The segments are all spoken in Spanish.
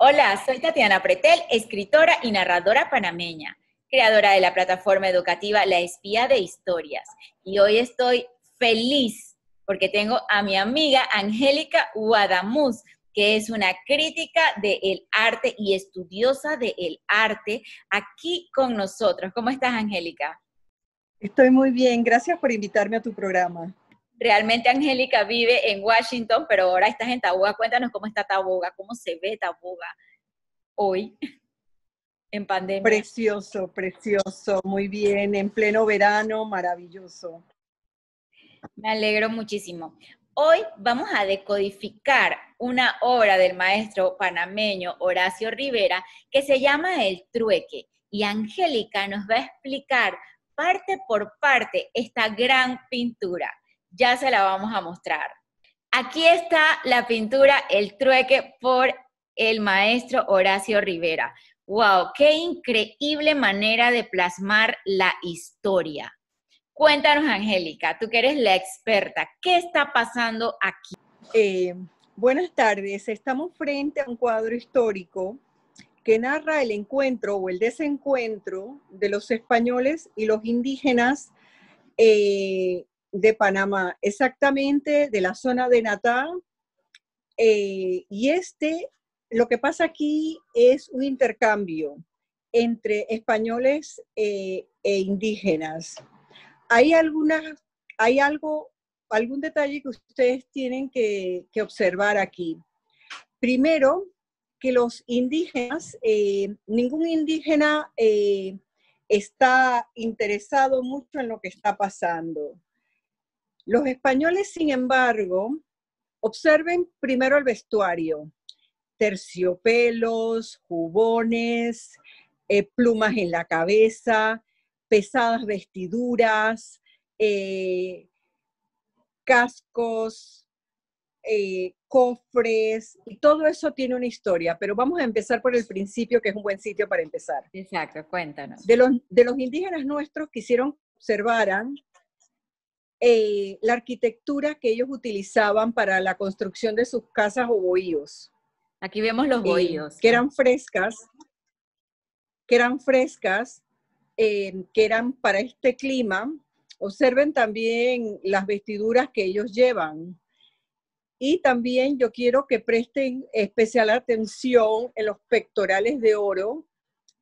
Hola, soy Tatiana Pretel, escritora y narradora panameña, creadora de la plataforma educativa La Espía de Historias. Y hoy estoy feliz porque tengo a mi amiga Angélica Guadamuz, que es una crítica del arte y estudiosa del arte, aquí con nosotros. ¿Cómo estás, Angélica? Estoy muy bien, gracias por invitarme a tu programa. Realmente Angélica vive en Washington, pero ahora estás en Taboga. Cuéntanos cómo está Taboga, cómo se ve Taboga hoy en pandemia. Precioso, precioso, muy bien, en pleno verano, maravilloso. Me alegro muchísimo. Hoy vamos a decodificar una obra del maestro panameño Horacio Rivera que se llama El Trueque, y Angélica nos va a explicar parte por parte esta gran pintura. Ya se la vamos a mostrar. Aquí está la pintura El Trueque por el maestro Horacio Rivera. ¡Wow! ¡Qué increíble manera de plasmar la historia! Cuéntanos, Angélica, tú que eres la experta, ¿qué está pasando aquí? Eh, Buenas tardes, estamos frente a un cuadro histórico que narra el encuentro o el desencuentro de los españoles y los indígenas de Panamá, exactamente de la zona de Natá. Lo que pasa aquí es un intercambio entre españoles e indígenas. Hay algún detalle que ustedes tienen que observar aquí. Primero, que los indígenas, ningún indígena está interesado mucho en lo que está pasando. Los españoles, sin embargo, observen primero el vestuario: terciopelos, jubones, plumas en la cabeza, pesadas vestiduras, cascos, cofres, y todo eso tiene una historia, pero vamos a empezar por el principio, que es un buen sitio para empezar. Exacto, cuéntanos. De los indígenas nuestros quisieron que observaran la arquitectura que ellos utilizaban para la construcción de sus casas o bohíos, Aquí vemos los bohíos. que eran frescas, que eran frescas, que eran para este clima. Observen también las vestiduras que ellos llevan. Y también yo quiero que presten especial atención en los pectorales de oro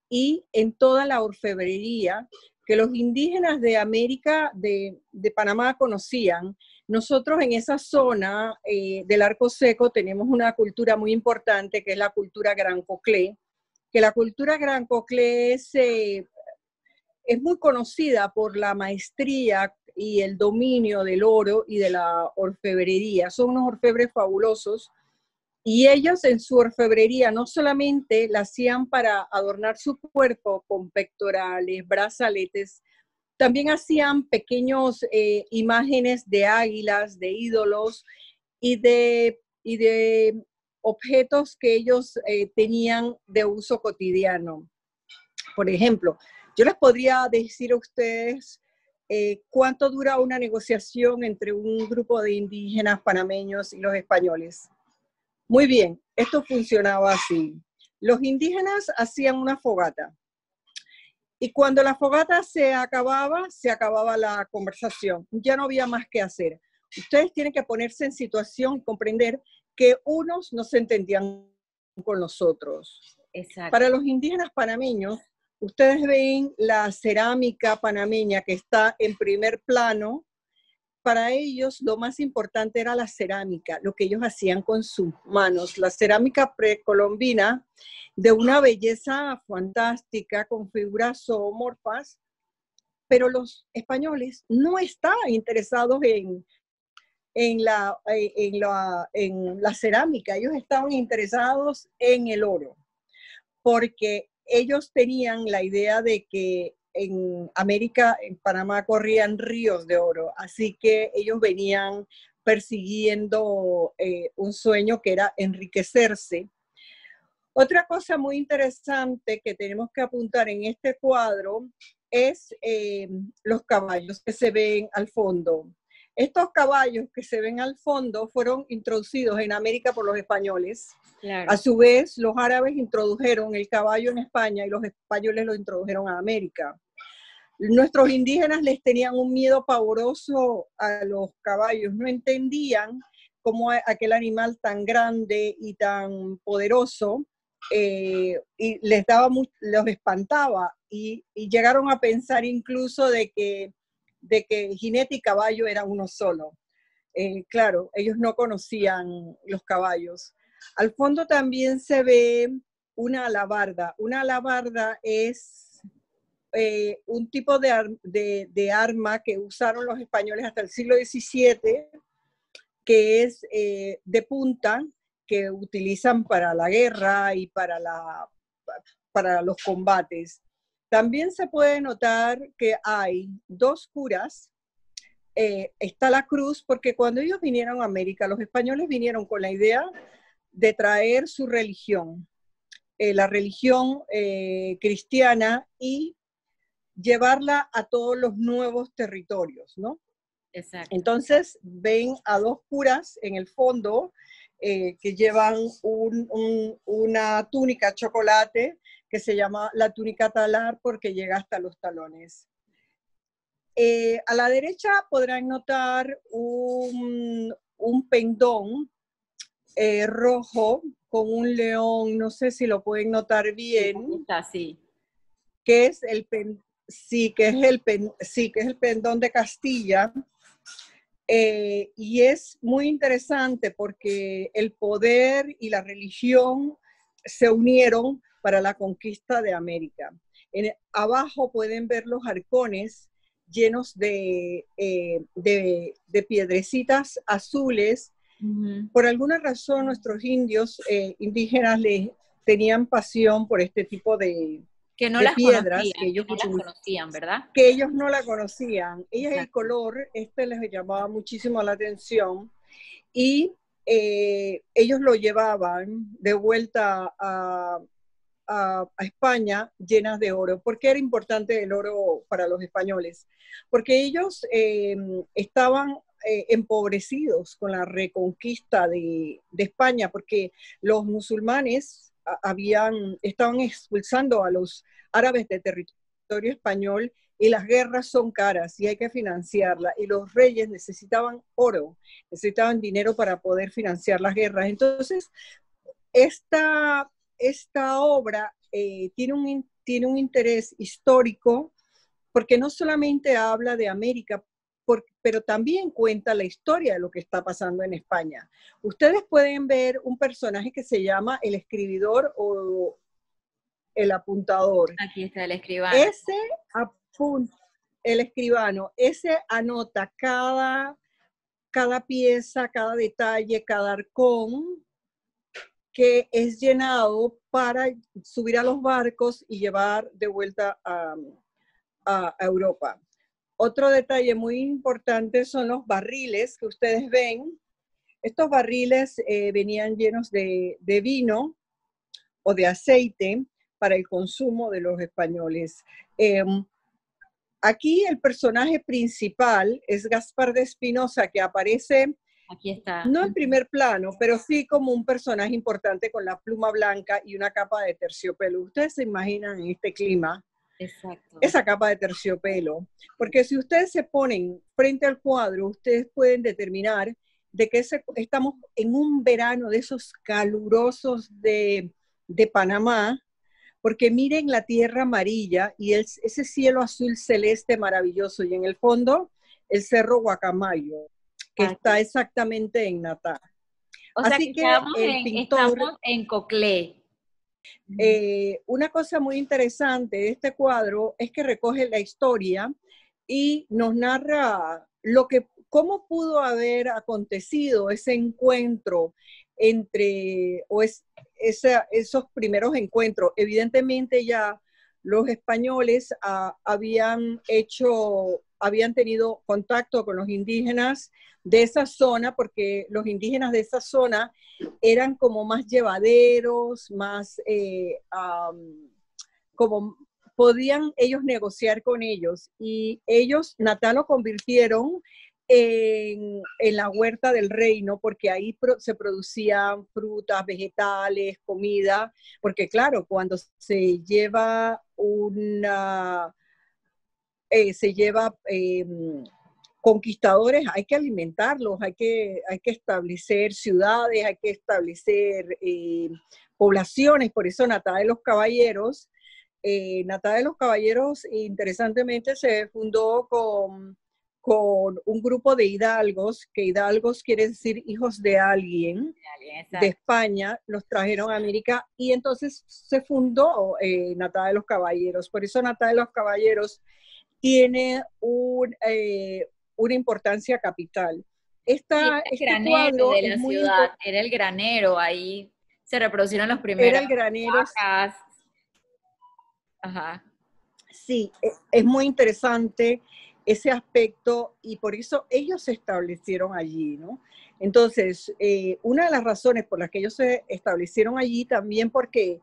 y en toda la orfebrería que los indígenas de América, de Panamá, conocían. Nosotros en esa zona del Arco Seco tenemos una cultura muy importante, que es la cultura Gran Coclé, que la cultura Gran Coclé es muy conocida por la maestría y el dominio del oro y de la orfebrería. Son unos orfebres fabulosos, y ellos en su orfebrería no solamente la hacían para adornar su cuerpo con pectorales, brazaletes, también hacían pequeños imágenes de águilas, de ídolos y de objetos que ellos tenían de uso cotidiano. Por ejemplo, yo les podría decir a ustedes cuánto dura una negociación entre un grupo de indígenas panameños y los españoles. Muy bien, esto funcionaba así. Los indígenas hacían una fogata, y cuando la fogata se acababa la conversación. Ya no había más que hacer. Ustedes tienen que ponerse en situación y comprender que unos no se entendían con los otros. Exacto. Para los indígenas panameños, ustedes ven la cerámica panameña que está en primer plano. Para ellos lo más importante era la cerámica, lo que ellos hacían con sus manos. La cerámica precolombina, de una belleza fantástica, con figuras zoomorfas, pero los españoles no estaban interesados en la cerámica. Ellos estaban interesados en el oro, porque ellos tenían la idea de que en América, en Panamá, corrían ríos de oro, así que ellos venían persiguiendo un sueño que era enriquecerse. Otra cosa muy interesante que tenemos que apuntar en este cuadro es los caballos que se ven al fondo. Estos caballos que se ven al fondo fueron introducidos en América por los españoles. Claro. A su vez, los árabes introdujeron el caballo en España y los españoles lo introdujeron a América. Nuestros indígenas les tenían un miedo pavoroso a los caballos, no entendían cómo aquel animal tan grande y tan poderoso y les daba los espantaba y llegaron a pensar incluso de que jinete y caballo eran uno solo. Claro, ellos no conocían los caballos. Al fondo también se ve una alabarda. Una alabarda es un tipo de arma que usaron los españoles hasta el siglo XVII, que es de punta, que utilizan para la guerra y para los combates. También se puede notar que hay dos curas. Está la cruz, porque cuando ellos vinieron a América, los españoles vinieron con la idea de traer su religión, la religión cristiana, y llevarla a todos los nuevos territorios, ¿no? Exacto. Entonces ven a dos curas en el fondo que llevan una túnica chocolate que se llama la túnica talar porque llega hasta los talones. A la derecha podrán notar un pendón rojo con un león, no sé si lo pueden notar bien. Está, sí. Que es el pendón de Castilla. Y es muy interesante porque el poder y la religión se unieron para la conquista de América. Abajo pueden ver los arcones llenos de piedrecitas azules. Por alguna razón nuestros indios indígenas tenían pasión por este tipo de piedras que ellos conocían, ¿verdad? Que ellos no la conocían. Ellos el color, les llamaba muchísimo la atención y ellos lo llevaban de vuelta a España llenas de oro. ¿Por qué era importante el oro para los españoles? Porque ellos estaban empobrecidos con la reconquista de España, porque los musulmanes estaban expulsando a los árabes de territorio español y las guerras son caras y hay que financiarlas y los reyes necesitaban oro, necesitaban dinero para poder financiar las guerras. Entonces, esta obra tiene un interés histórico porque no solamente habla de América, pero también cuenta la historia de lo que está pasando en España. Ustedes pueden ver un personaje que se llama el escribidor o el apuntador. Aquí está el escribano. El escribano, ese anota cada pieza, cada detalle, cada arcón que es llenado para subir a los barcos y llevar de vuelta a Europa. Otro detalle muy importante son los barriles que ustedes ven. Estos barriles venían llenos de vino o de aceite para el consumo de los españoles. Aquí el personaje principal es Gaspar de Espinosa, que aparece, aquí está, no en primer plano, pero sí como un personaje importante con la pluma blanca y una capa de terciopelo. Ustedes se imaginan en este clima. Exacto. Esa capa de terciopelo, porque si ustedes se ponen frente al cuadro, ustedes pueden determinar de que estamos en un verano de esos calurosos de Panamá, porque miren la tierra amarilla y ese cielo azul celeste maravilloso, y en el fondo el cerro Guacamayo, que está exactamente en Natá. O sea, así que estamos en Coclé. Una cosa muy interesante de este cuadro es que recoge la historia y nos narra cómo pudo haber acontecido ese encuentro esos primeros encuentros. Evidentemente ya los españoles habían tenido contacto con los indígenas de esa zona, porque los indígenas de esa zona eran como más llevaderos, más como podían ellos negociar con ellos, y ellos, Natá, lo convirtieron en la huerta del reino, porque ahí se producían frutas, vegetales, comida, porque claro, cuando se lleva conquistadores, hay que alimentarlos, hay que establecer ciudades, hay que establecer poblaciones. Por eso Nata de los Caballeros, interesantemente, se fundó con un grupo de hidalgos, que hidalgos quiere decir hijos de alguien, de España, los trajeron a América y entonces se fundó Nata de los Caballeros. Por eso Nata de los Caballeros tiene una importancia capital. Sí, era el Este granero cuadro de es la muy ciudad, importante. era el granero, ahí se reproducieron los Era primeros el granero. vacas. Ajá. Sí, es muy interesante ese aspecto y por eso ellos se establecieron allí, ¿no? Entonces, una de las razones por las que ellos se establecieron allí también porque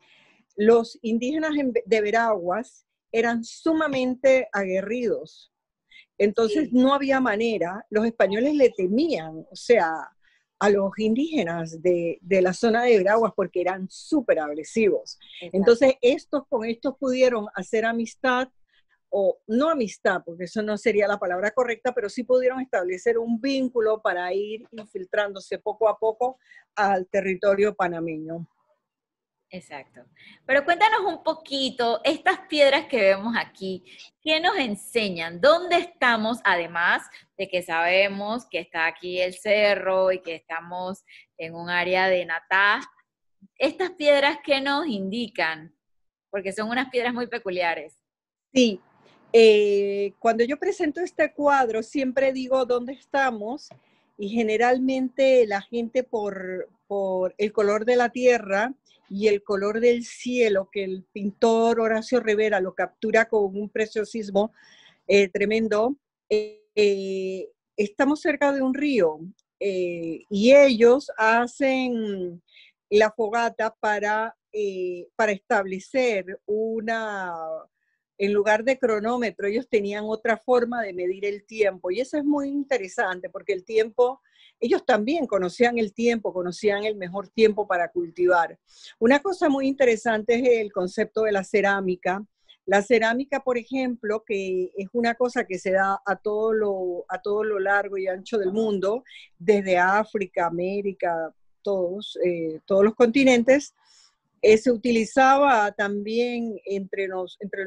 los indígenas de Veraguas eran sumamente aguerridos. Entonces Sí, no había manera, los españoles le temían, o sea, a los indígenas de la zona de Veraguas porque eran súper agresivos. exacto. Entonces con estos pudieron hacer amistad, o no amistad, porque eso no sería la palabra correcta, pero sí pudieron establecer un vínculo para ir infiltrándose poco a poco al territorio panameño. Exacto. Pero cuéntanos un poquito, estas piedras que vemos aquí, ¿qué nos enseñan? ¿Dónde estamos? Además de que sabemos que está aquí el cerro y que estamos en un área de Natá, estas piedras, ¿qué nos indican? Porque son unas piedras muy peculiares. Sí, cuando yo presento este cuadro siempre digo dónde estamos y generalmente la gente por el color de la tierra y el color del cielo, que el pintor Horacio Rivera lo captura con un preciosismo tremendo, estamos cerca de un río y ellos hacen la fogata para establecer en lugar de cronómetro, ellos tenían otra forma de medir el tiempo. Y eso es muy interesante porque el tiempo, ellos también conocían el tiempo, conocían el mejor tiempo para cultivar. Una cosa muy interesante es el concepto de la cerámica. La cerámica, por ejemplo, que es una cosa que se da a todo lo largo y ancho del mundo, desde África, América, todos los continentes, se utilizaba también entre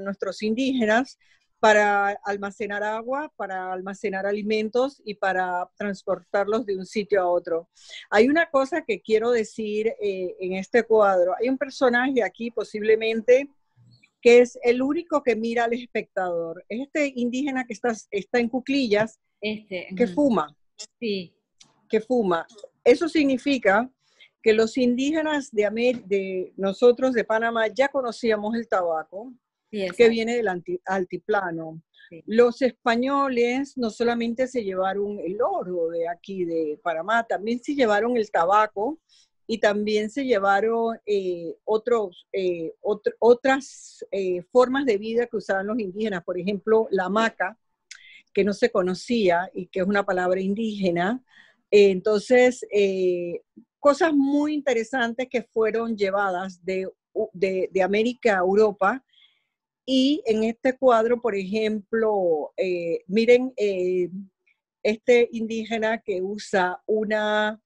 nuestros indígenas para almacenar agua, para almacenar alimentos y para transportarlos de un sitio a otro. Hay una cosa que quiero decir en este cuadro. Hay un personaje aquí posiblemente que es el único que mira al espectador. Es este indígena que está en cuclillas, que fuma, Sí, que fuma. Eso significa que los indígenas de nosotros de Panamá ya conocíamos el tabaco, sí, que exacto. viene del altiplano. Sí. Los españoles no solamente se llevaron el oro de aquí, de Panamá, también se llevaron el tabaco y también se llevaron otras formas de vida que usaban los indígenas. Por ejemplo, la hamaca, que no se conocía y que es una palabra indígena. Entonces, cosas muy interesantes que fueron llevadas de América a Europa. Y en este cuadro, por ejemplo, miren este indígena que usa una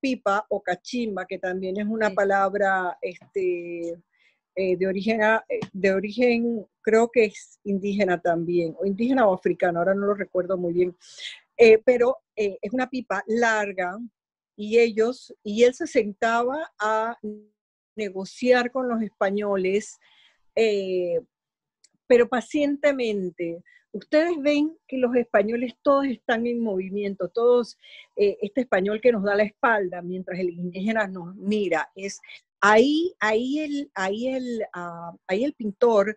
pipa o cachimba, que también es una Sí. palabra de origen, creo que es indígena también, o indígena o africano, ahora no lo recuerdo muy bien, pero es una pipa larga y él se sentaba a negociar con los españoles, eh, pero pacientemente. Ustedes ven que los españoles todos están en movimiento, todos, este español que nos da la espalda mientras el indígena nos mira, es ahí el pintor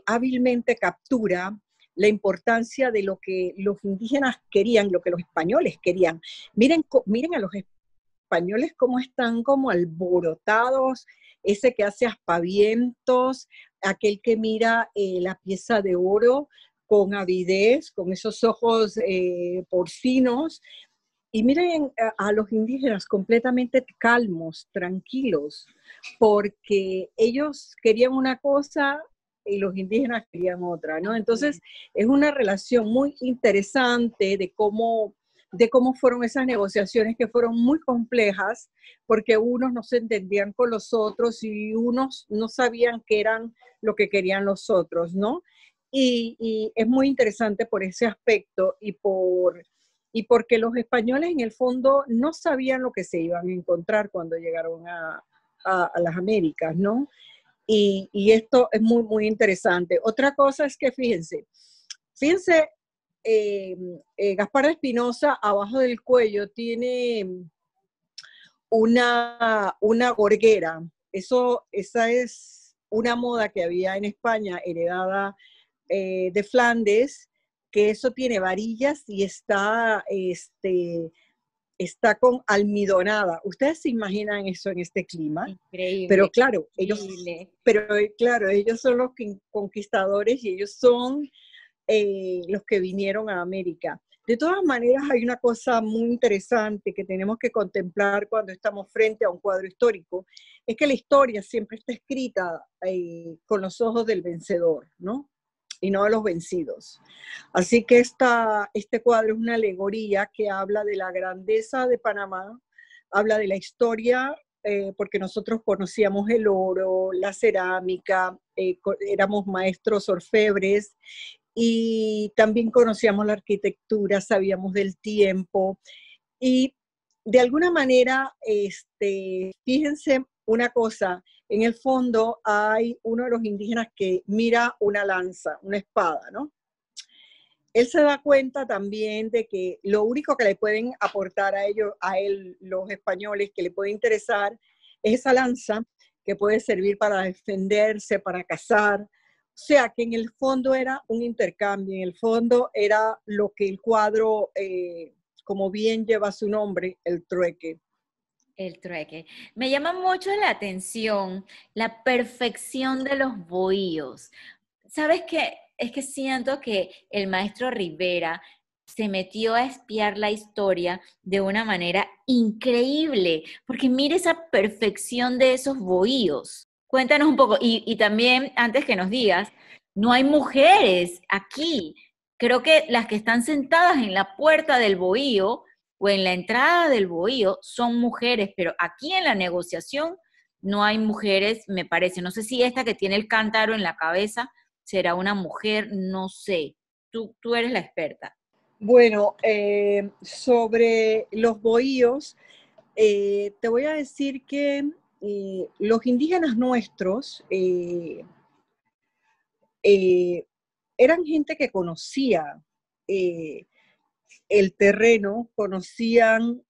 hábilmente captura la importancia de lo que los indígenas querían, lo que los españoles querían. Miren a los españoles cómo están como alborotados, ese que hace aspavientos, aquel que mira la pieza de oro con avidez, con esos ojos porcinos. Y miren a los indígenas completamente calmos, tranquilos, porque ellos querían una cosa y los indígenas querían otra, ¿no? Entonces, es una relación muy interesante de cómo fueron esas negociaciones que fueron muy complejas, porque unos no se entendían con los otros y unos no sabían qué eran lo que querían los otros, ¿no? Y es muy interesante por ese aspecto y porque los españoles en el fondo no sabían lo que se iban a encontrar cuando llegaron a las Américas, ¿no? Y esto es muy, muy interesante. Otra cosa es que fíjense, Gaspar de Espinosa abajo del cuello tiene una gorguera. Esa es una moda que había en España heredada de Flandes, que eso tiene varillas y está con almidonada. ¿Ustedes se imaginan eso en este clima? Increíble, Pero claro, increíble. ellos son los conquistadores y ellos son los que vinieron a América. De todas maneras, hay una cosa muy interesante que tenemos que contemplar cuando estamos frente a un cuadro histórico, es que la historia siempre está escrita con los ojos del vencedor, ¿no? Y no de los vencidos. Así que este cuadro es una alegoría que habla de la grandeza de Panamá, habla de la historia, porque nosotros conocíamos el oro, la cerámica, éramos maestros orfebres y también conocíamos la arquitectura, sabíamos del tiempo y de alguna manera, fíjense una cosa, en el fondo hay uno de los indígenas que mira una lanza, una espada, ¿no? Él se da cuenta también de que lo único que le pueden aportar a él, los españoles, que le puede interesar, es esa lanza que puede servir para defenderse, para cazar. O sea, que en el fondo era un intercambio, en el fondo era lo que el cuadro, como bien lleva su nombre, el trueque. El trueque. Me llama mucho la atención la perfección de los bohíos. ¿Sabes qué? Es que siento que el maestro Rivera se metió a espiar la historia de una manera increíble, porque mire esa perfección de esos bohíos. Cuéntanos un poco, y también, antes que nos digas, no hay mujeres aquí. Creo que las que están sentadas en la puerta del bohío o en la entrada del bohío son mujeres, pero aquí en la negociación no hay mujeres, me parece. No sé si esta que tiene el cántaro en la cabeza será una mujer, no sé. Tú eres la experta. Bueno, sobre los bohíos, te voy a decir que los indígenas nuestros eh, eran gente que conocía eh, el terreno, conocían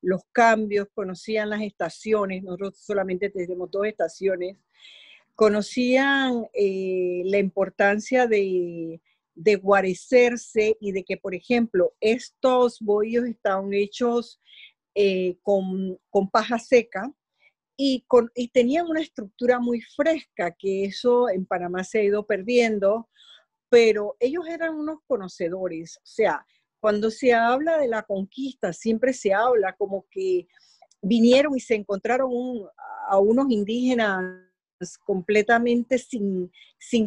los cambios, conocían las estaciones, nosotros solamente tenemos 2 estaciones, conocían la importancia de guarecerse y de que, por ejemplo, estos bohíos estaban hechos con paja seca y tenían una estructura muy fresca, que eso en Panamá se ha ido perdiendo, pero ellos eran unos conocedores. O sea, cuando se habla de la conquista, siempre se habla como que vinieron y se encontraron a unos indígenas completamente sin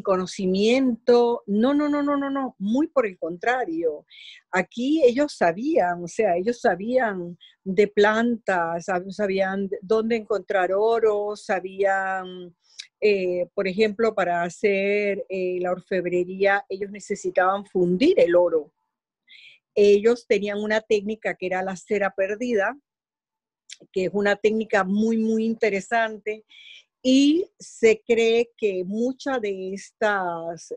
conocimiento. No, no, no, no, no, no, muy por el contrario. Aquí ellos sabían, o sea, ellos sabían de plantas, sabían dónde encontrar oro, sabían, por ejemplo, para hacer la orfebrería, ellos necesitaban fundir el oro. Ellos tenían una técnica que era la cera perdida, que es una técnica muy, muy interesante, y se cree que muchas de estas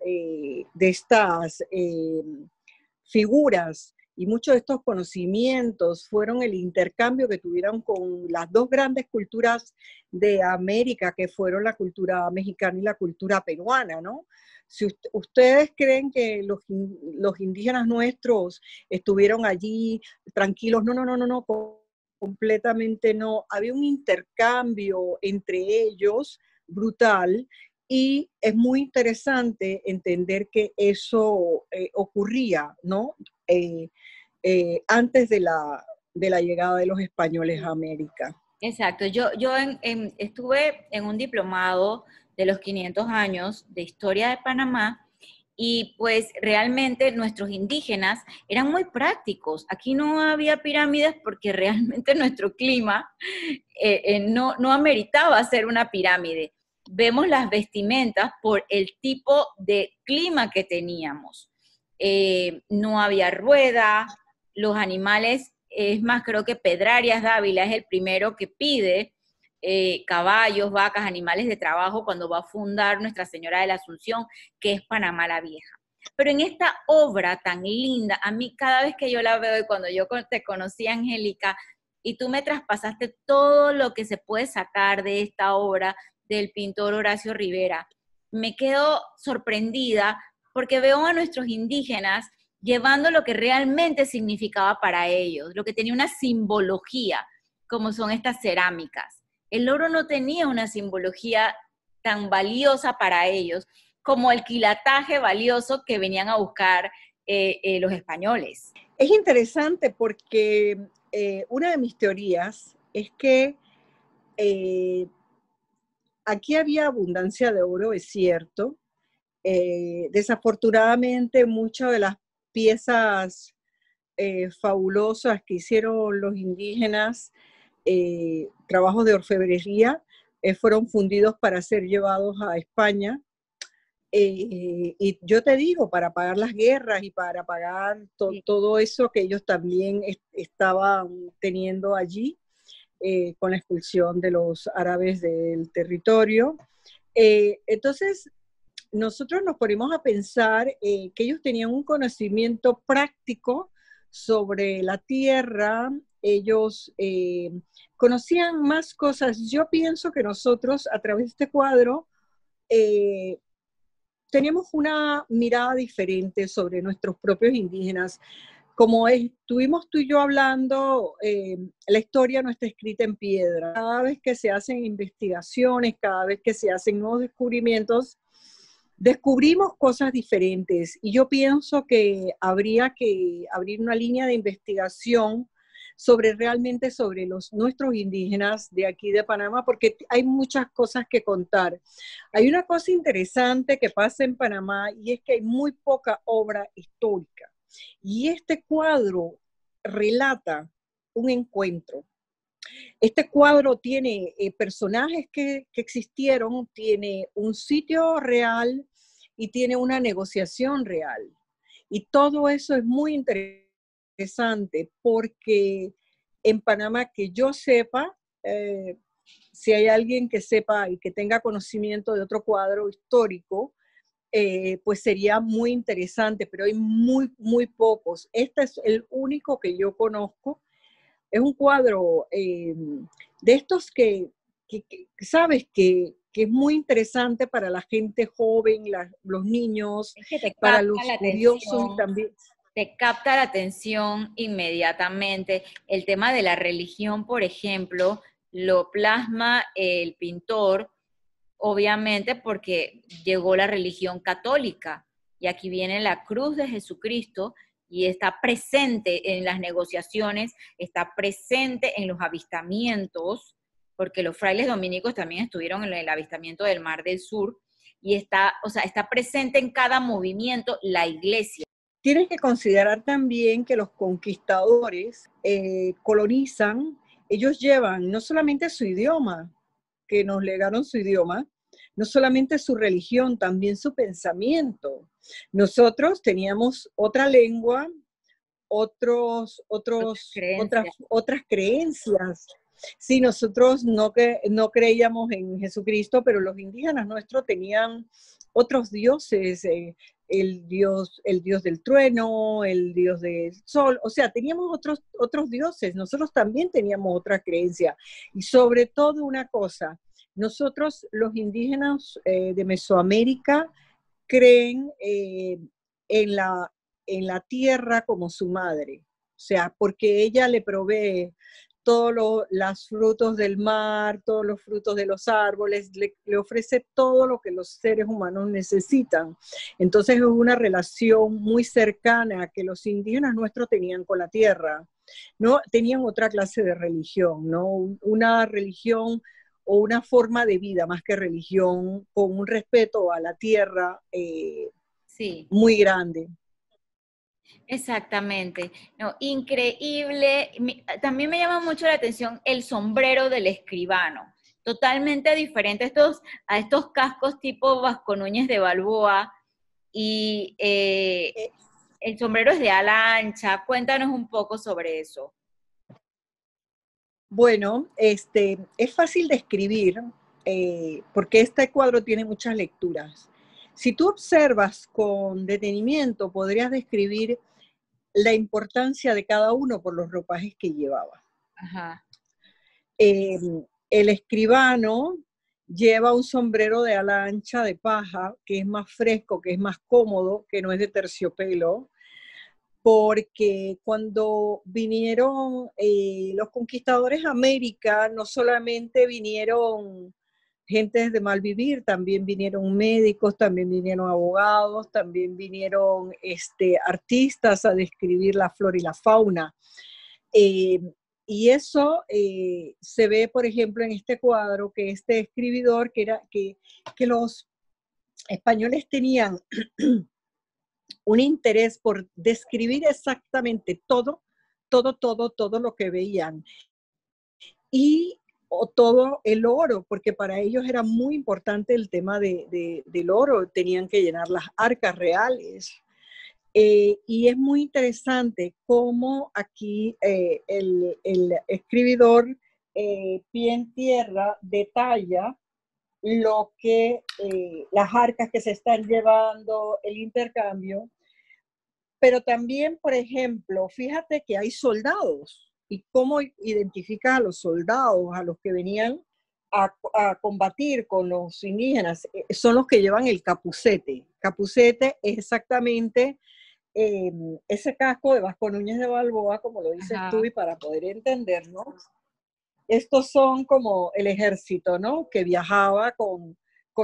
figuras y muchos de estos conocimientos fueron el intercambio que tuvieron con las 2 grandes culturas de América, que fueron la cultura mexicana y la cultura peruana, ¿no? Si ustedes creen que los indígenas nuestros estuvieron allí tranquilos, no, no, no, no, no, completamente no. Había un intercambio entre ellos brutal y es muy interesante entender que eso ocurría, ¿no? Antes de la llegada de los españoles a América. Exacto, estuve en un diplomado de los 500 años de historia de Panamá y pues realmente nuestros indígenas eran muy prácticos. Aquí no había pirámides porque realmente nuestro clima no ameritaba hacer una pirámide. Vemos las vestimentas por el tipo de clima que teníamos. No había rueda, los animales, es más, creo que Pedrarias Dávila es el primero que pide caballos, vacas, animales de trabajo cuando va a fundar Nuestra Señora de la Asunción, que es Panamá la Vieja. Pero en esta obra tan linda, a mí cada vez que yo la veo y cuando yo te conocí, Angélica, y tú me traspasaste todo lo que se puede sacar de esta obra del pintor Horacio Rivera, me quedo sorprendida porque veo a nuestros indígenas llevando lo que realmente significaba para ellos, lo que tenía una simbología, como son estas cerámicas. El oro no tenía una simbología tan valiosa para ellos como el quilataje valioso que venían a buscar los españoles. Es interesante porque una de mis teorías es que aquí había abundancia de oro, es cierto. Desafortunadamente, muchas de las piezas fabulosas que hicieron los indígenas, trabajos de orfebrería, fueron fundidos para ser llevados a España. Y yo te digo, para pagar las guerras y para pagar todo eso que ellos también estaban teniendo allí con la expulsión de los árabes del territorio. Entonces, nosotros nos ponemos a pensar que ellos tenían un conocimiento práctico sobre la tierra, ellos conocían más cosas. Yo pienso que nosotros, a través de este cuadro, tenemos una mirada diferente sobre nuestros propios indígenas. Como estuvimos tú y yo hablando, la historia no está escrita en piedra. Cada vez que se hacen investigaciones, cada vez que se hacen nuevos descubrimientos, descubrimos cosas diferentes. Y yo pienso que habría que abrir una línea de investigación realmente sobre nuestros indígenas de aquí de Panamá, porque hay muchas cosas que contar. Hay una cosa interesante que pasa en Panamá y es que hay muy poca obra histórica. Y este cuadro relata un encuentro. Este cuadro tiene personajes que existieron, tiene un sitio real y tiene una negociación real. Y todo eso es muy interesante porque en Panamá, que yo sepa, si hay alguien que sepa y que tenga conocimiento de otro cuadro histórico, pues sería muy interesante, pero hay muy pocos. Este es el único que yo conozco. Es un cuadro de estos que sabes que es muy interesante para la gente joven, los niños, Es que te para capta los la curiosos y atención, también. te capta la atención inmediatamente. El tema de la religión, por ejemplo, lo plasma el pintor, obviamente porque llegó la religión católica y aquí viene la cruz de Jesucristo y está presente en las negociaciones, está presente en los avistamientos, porque los frailes dominicos también estuvieron en el avistamiento del Mar del Sur y está, o sea, está presente en cada movimiento la iglesia. Tienes que considerar también que los conquistadores colonizan, ellos llevan no solamente su idioma, que nos legaron su idioma, no solamente su religión, también su pensamiento. Nosotros teníamos otra lengua, otras creencias. Sí, nosotros no creíamos en Jesucristo, pero los indígenas nuestros tenían otros dioses, el dios del trueno, el dios del sol, o sea, teníamos otros dioses, nosotros también teníamos otra creencia. Y sobre todo una cosa, nosotros los indígenas de Mesoamérica creen en la tierra como su madre, o sea, porque ella le provee todos los frutos del mar, todos los frutos de los árboles, le ofrece todo lo que los seres humanos necesitan. Entonces es una relación muy cercana que los indígenas nuestros tenían con la tierra, ¿no? Tenían otra clase de religión, ¿no? Una religión o una forma de vida más que religión, con un respeto a la tierra Sí. muy grande. Exactamente. No, increíble. También me llama mucho la atención el sombrero del escribano. Totalmente diferente a estos cascos tipo Vasco Núñez de Balboa. Y Eh, el sombrero es de ala ancha. Cuéntanos un poco sobre eso. Bueno, es fácil de escribir porque este cuadro tiene muchas lecturas. Si tú observas con detenimiento, podrías describir la importancia de cada uno por los ropajes que llevaba. Ajá. Eh, el escribano lleva un sombrero de ala ancha de paja, que es más fresco, que es más cómodo, que no es de terciopelo, porque cuando vinieron los conquistadores a América, no solamente vinieron gentes de mal vivir, también vinieron médicos, también vinieron abogados, también vinieron artistas a describir la flora y la fauna. Eh, y eso se ve, por ejemplo, en este cuadro, que este escribidor, que los españoles tenían un interés por describir exactamente todo lo que veían. Y o todo el oro, porque para ellos era muy importante el tema del oro, tenían que llenar las arcas reales. Y es muy interesante cómo aquí el escribidor pie en tierra detalla lo que las arcas que se están llevando, el intercambio, pero también, por ejemplo, fíjate que hay soldados y cómo identifica a los soldados, a los que venían a combatir con los indígenas, son los que llevan el capucete. Capucete es exactamente eh, ese casco de Vasco Núñez de Balboa, como lo dices tú, Ajá. y para poder entendernos, estos son como el ejército, ¿no? Que viajaba con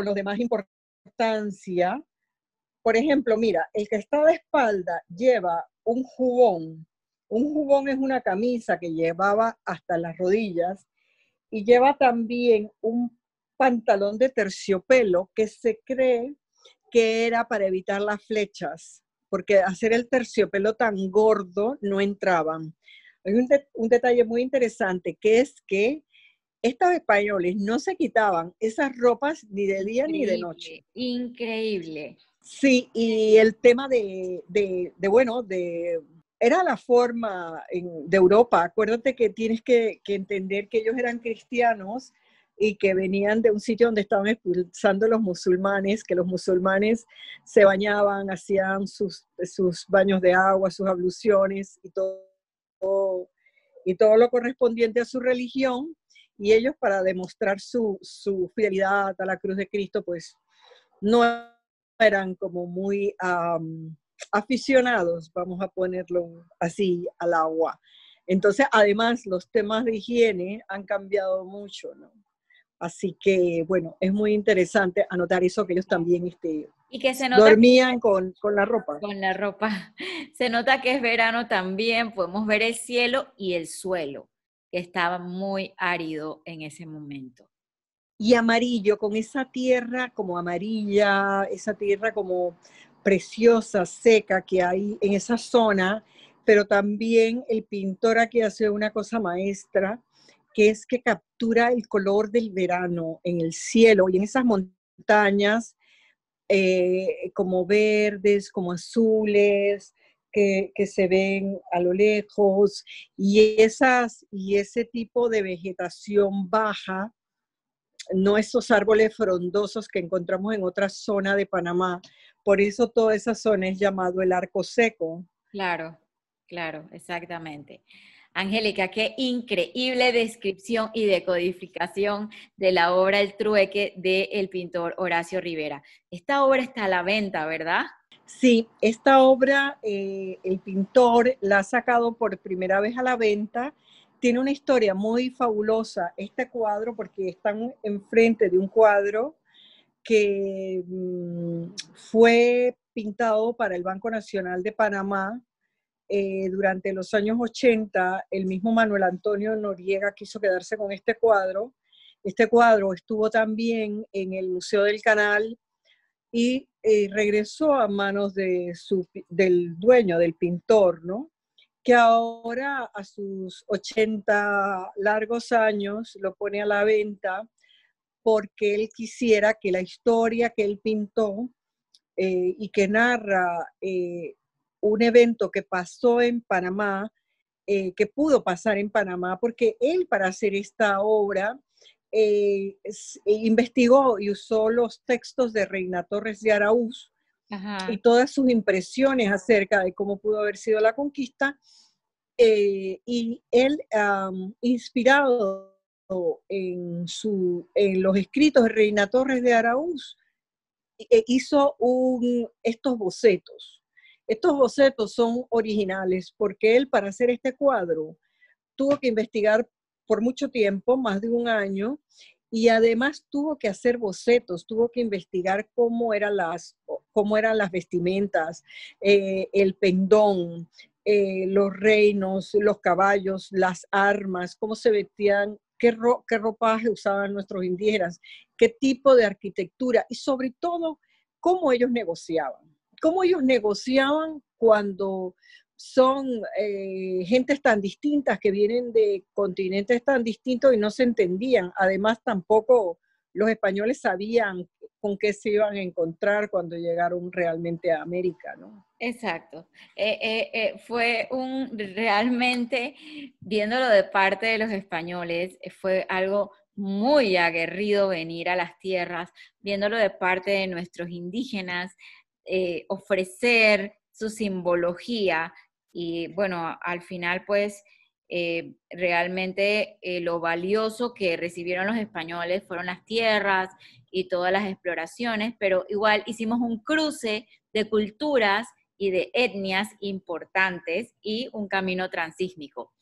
los de más importancia. Por ejemplo, mira, el que está de espalda lleva un jubón. Un jubón es una camisa que llevaba hasta las rodillas y lleva también un pantalón de terciopelo que se cree que era para evitar las flechas, porque hacer el terciopelo tan gordo no entraban. Hay un detalle muy interesante, que es que estos españoles no se quitaban esas ropas ni de día ni de noche. Increíble, increíble. Sí, y el tema era la forma de Europa. Acuérdate que tienes que entender que ellos eran cristianos y que venían de un sitio donde estaban expulsando a los musulmanes, que los musulmanes se bañaban, hacían sus baños de agua, sus abluciones y todo lo correspondiente a su religión, y ellos para demostrar su fidelidad a la cruz de Cristo, pues no eran como muy aficionados, vamos a ponerlo así, al agua. Entonces, además, los temas de higiene han cambiado mucho, ¿no? Así que, bueno, es muy interesante anotar eso, que ellos también Y que se nota dormían con la ropa. con la ropa. Se nota que es verano también, podemos ver el cielo y el suelo, que estaba muy árido en ese momento. Y amarillo, con esa tierra como amarilla, esa tierra como preciosa, seca que hay en esa zona, pero también el pintor aquí hace una cosa maestra, que es que captura el color del verano en el cielo y en esas montañas como verdes, como azules, que se ven a lo lejos, y ese tipo de vegetación baja, no esos árboles frondosos que encontramos en otra zona de Panamá. Por eso toda esa zona es llamado el Arco Seco. Claro, claro, exactamente. Angélica, qué increíble descripción y decodificación de la obra El Trueque del pintor Horacio Rivera. Esta obra está a la venta, ¿verdad? Sí, esta obra el pintor la ha sacado por primera vez a la venta. tiene una historia muy fabulosa este cuadro, porque están enfrente de un cuadro que fue pintado para el Banco Nacional de Panamá durante los años 80. El mismo Manuel Antonio Noriega quiso quedarse con este cuadro. Este cuadro estuvo también en el Museo del Canal y regresó a manos del dueño, del pintor, ¿no? Que ahora a sus 80 largos años lo pone a la venta porque él quisiera que la historia que él pintó y que narra un evento que pasó en Panamá, que pudo pasar en Panamá, porque él para hacer esta obra investigó y usó los textos de Reina Torres de Araúz. Ajá. Y todas sus impresiones acerca de cómo pudo haber sido la conquista, y él, inspirado en los escritos de Reina Torres de Araúz, hizo estos bocetos. Estos bocetos son originales porque él, para hacer este cuadro, tuvo que investigar por mucho tiempo, más de un año, y además tuvo que hacer bocetos, tuvo que investigar cómo eran las vestimentas, el pendón, los reinos, los caballos, las armas, cómo se vestían, qué ropaje usaban nuestros indígenas, qué tipo de arquitectura y sobre todo cómo ellos negociaban cuando son gentes tan distintas que vienen de continentes tan distintos y no se entendían. Además, tampoco los españoles sabían con qué se iban a encontrar cuando llegaron realmente a América, ¿no? Exacto. Fue realmente, viéndolo de parte de los españoles, fue algo muy aguerrido venir a las tierras, viéndolo de parte de nuestros indígenas, ofrecer su simbología y bueno, al final pues realmente lo valioso que recibieron los españoles fueron las tierras y todas las exploraciones, pero igual hicimos un cruce de culturas y de etnias importantes y un camino transísmico.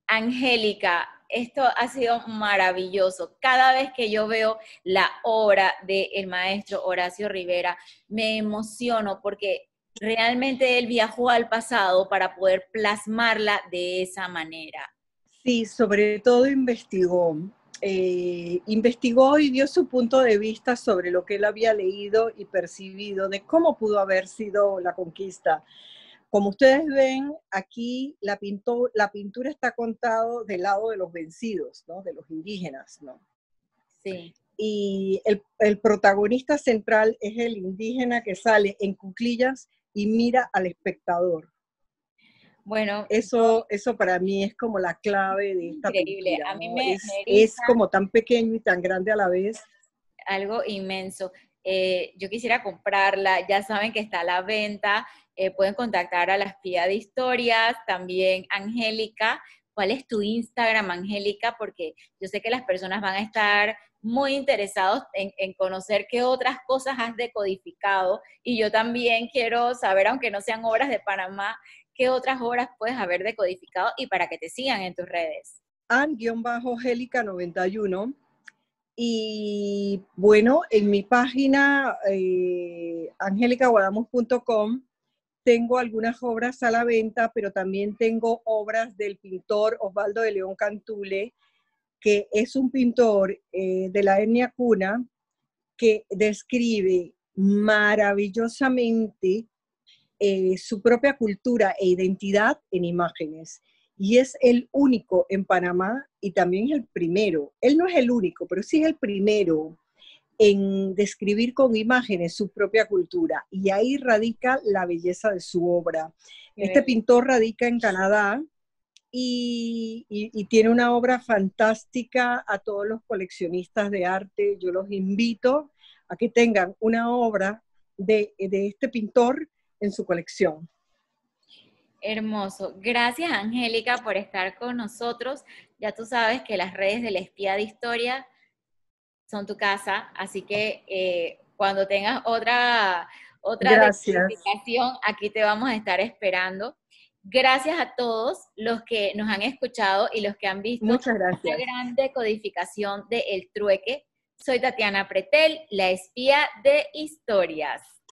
Angélica, esto ha sido maravilloso. Cada vez que yo veo la obra del maestro Horacio Rivera, me emociono porque realmente él viajó al pasado para poder plasmarla de esa manera. Sí, sobre todo investigó y dio su punto de vista sobre lo que él había leído y percibido de cómo pudo haber sido la conquista. Como ustedes ven, aquí la pintura está contada del lado de los vencidos, ¿no? De los indígenas, ¿no? Sí. Y el protagonista central es el indígena que sale en cuclillas y mira al espectador. Bueno, eso para mí es como la clave de esta increíble. pintura, ¿no? A mí me es como tan pequeño y tan grande a la vez. Algo inmenso. Yo quisiera comprarla, ya saben que está a la venta, pueden contactar a la espía de historias, también Angélica. ¿Cuál es tu Instagram, Angélica? Porque yo sé que las personas van a estar muy interesados en conocer qué otras cosas has decodificado y yo también quiero saber, aunque no sean obras de Panamá, qué otras obras puedes haber decodificado y para que te sigan en tus redes. An-Angélica91. Y bueno, en mi página angelicaguadamos.com tengo algunas obras a la venta, pero también tengo obras del pintor Osvaldo de León Cantule, que es un pintor de la etnia cuna que describe maravillosamente su propia cultura e identidad en imágenes. Y es el único en Panamá y también es el primero. Él no es el único, pero sí es el primero en describir con imágenes su propia cultura. Y ahí radica la belleza de su obra. Este pintor radica en Canadá y tiene una obra fantástica. A todos los coleccionistas de arte, yo los invito a que tengan una obra de este pintor en su colección. Hermoso. Gracias, Angélica, por estar con nosotros. Ya tú sabes que las redes de la espía de historia son tu casa, así que cuando tengas otra decodificación, aquí te vamos a estar esperando. Gracias a todos los que nos han escuchado y los que han visto Muchas la gracias. gran decodificación de El Trueque. Soy Tatiana Pretel, la espía de historias.